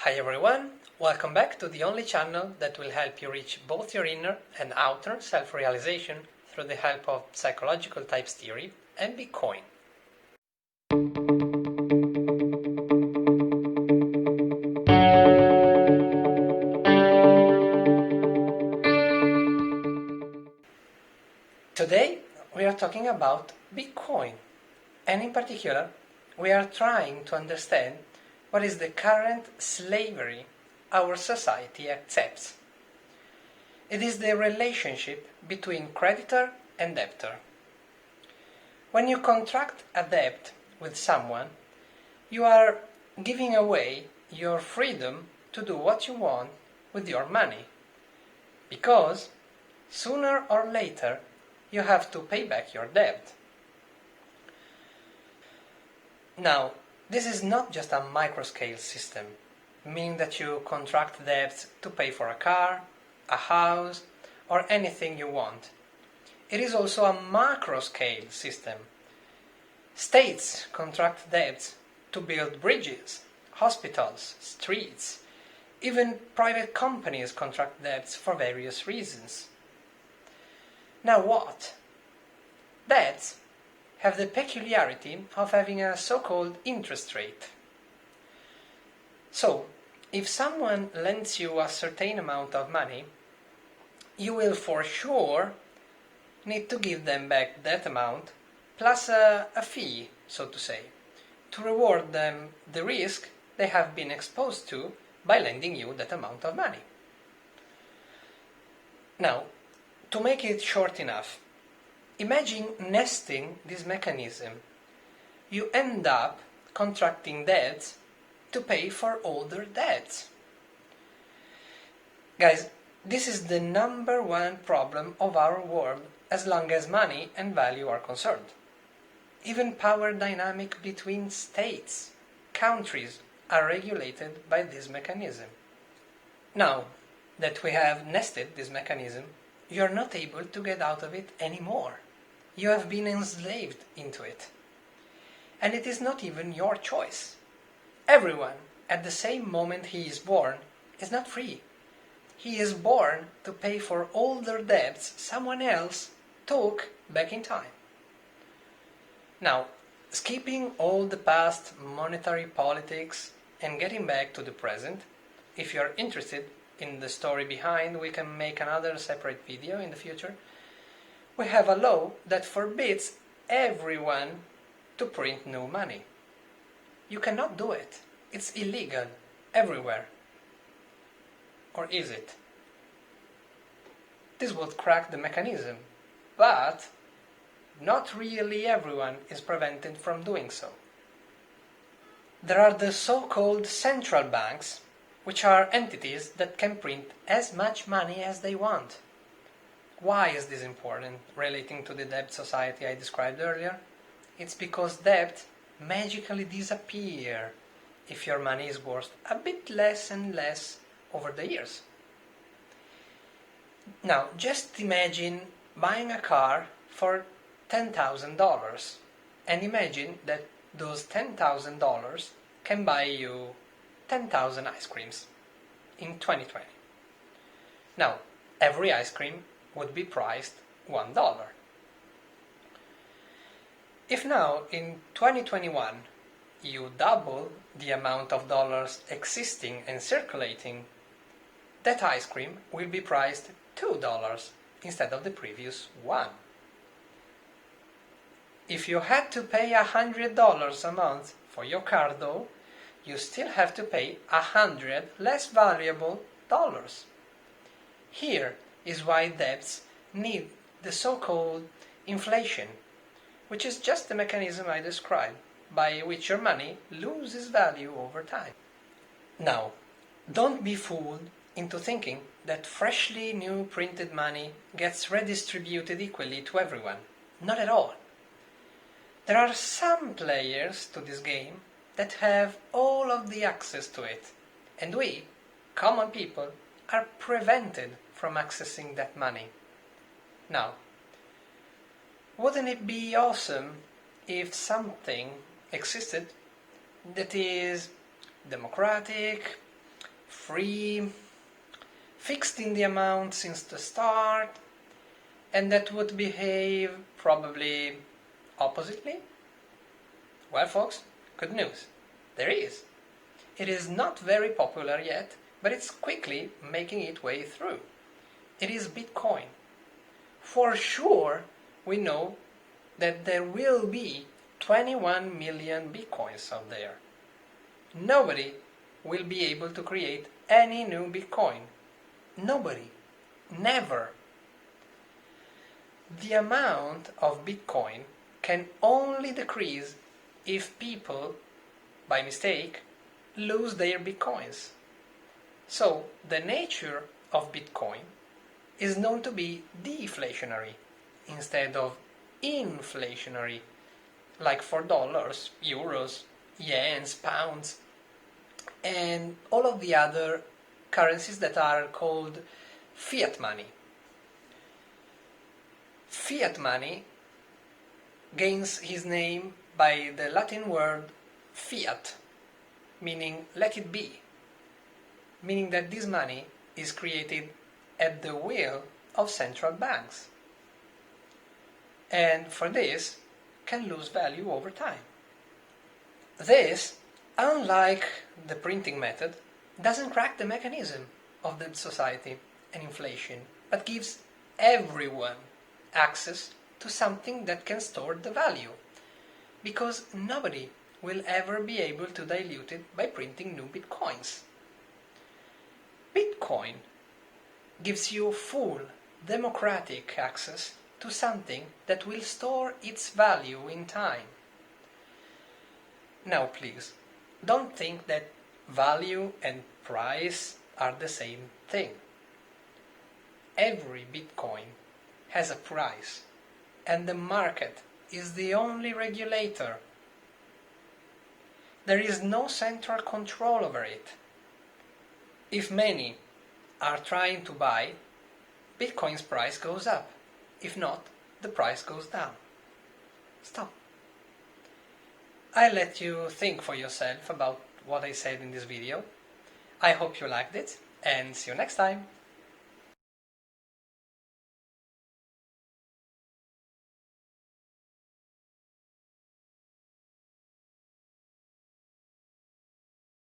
Hi everyone, welcome back to the only channel that will help you reach both your inner and outer self-realization through the help of psychological types theory and Bitcoin. Today we are talking about Bitcoin, and in particular we are trying to understand what is the current slavery our society accepts. It is the relationship between creditor and debtor. When you contract a debt with someone, you are giving away your freedom to do what you want with your money, because sooner or later you have to pay back your debt. Now, this is not just a microscale system, meaning that you contract debts to pay for a car, a house, or anything you want. It is also a macro-scale system. States contract debts to build bridges, hospitals, streets. Even private companies contract debts for various reasons. Now what? Debts have the peculiarity of having a so-called interest rate. So, if someone lends you a certain amount of money, you will for sure need to give them back that amount plus a fee, so to say, to reward them the risk they have been exposed to by lending you that amount of money. Now, to make it short enough, imagine nesting this mechanism. You end up contracting debts to pay for older debts. Guys, this is the number one problem of our world as long as money and value are concerned. Even power dynamic between states, countries, are regulated by this mechanism. Now that we have nested this mechanism, you are not able to get out of it anymore. You have been enslaved into it. And it is not even your choice. Everyone, at the same moment he is born, is not free. He is born to pay for older debts someone else took back in time. Now, skipping all the past monetary politics and getting back to the present, if you are interested in the story behind, we can make another separate video in the future. We have a law that forbids everyone to print new money. You cannot do it. It's illegal everywhere. Or is it? This would crack the mechanism, but not really everyone is prevented from doing so. There are the so-called central banks, which are entities that can print as much money as they want. Why is this important relating to the debt society I described earlier? It's because debt magically disappears if your money is worth a bit less and less over the years. Now, just imagine buying a car for $10,000 and imagine that those $10,000 can buy you 10,000 ice creams in 2020. Now, every ice cream would be priced $1. If now, in 2021, you double the amount of dollars existing and circulating, that ice cream will be priced $2 instead of the previous $1. If you had to pay $100 a month for your car though, you still have to pay 100 less valuable dollars. Here is why debts need the so-called inflation, which is just the mechanism I described, by which your money loses value over time. Now, don't be fooled into thinking that freshly new printed money gets redistributed equally to everyone. Not at all. There are some players to this game that have all of the access to it, and we, common people, are prevented from accessing that money. Now, wouldn't it be awesome if something existed that is democratic, free, fixed in the amount since the start, and that would behave probably oppositely? Well, folks, good news. There is. It is not very popular yet, but it's quickly making its way through. It is Bitcoin. For sure, we know that there will be 21 million Bitcoins out there. Nobody will be able to create any new Bitcoin. Nobody. Never. The amount of Bitcoin can only decrease if people, by mistake, lose their Bitcoins. So, the nature of Bitcoin is known to be deflationary instead of inflationary, like for dollars, euros, yens, pounds, and all of the other currencies that are called fiat money. Fiat money gains his name by the Latin word fiat, meaning let it be, meaning that this money is created at the will of central banks, and for this can lose value over time. This, unlike the printing method, doesn't crack the mechanism of the society and inflation, but gives everyone access to something that can store the value, because nobody will ever be able to dilute it by printing new Bitcoins. Bitcoin gives you full democratic access to something that will store its value in time. Now please, don't think that value and price are the same thing. Every Bitcoin has a price, and the market is the only regulator. There is no central control over it. If many are trying to buy, Bitcoin's price goes up. If not, the price goes down. Stop. I'll let you think for yourself about what I said in this video. I hope you liked it, and see you next time.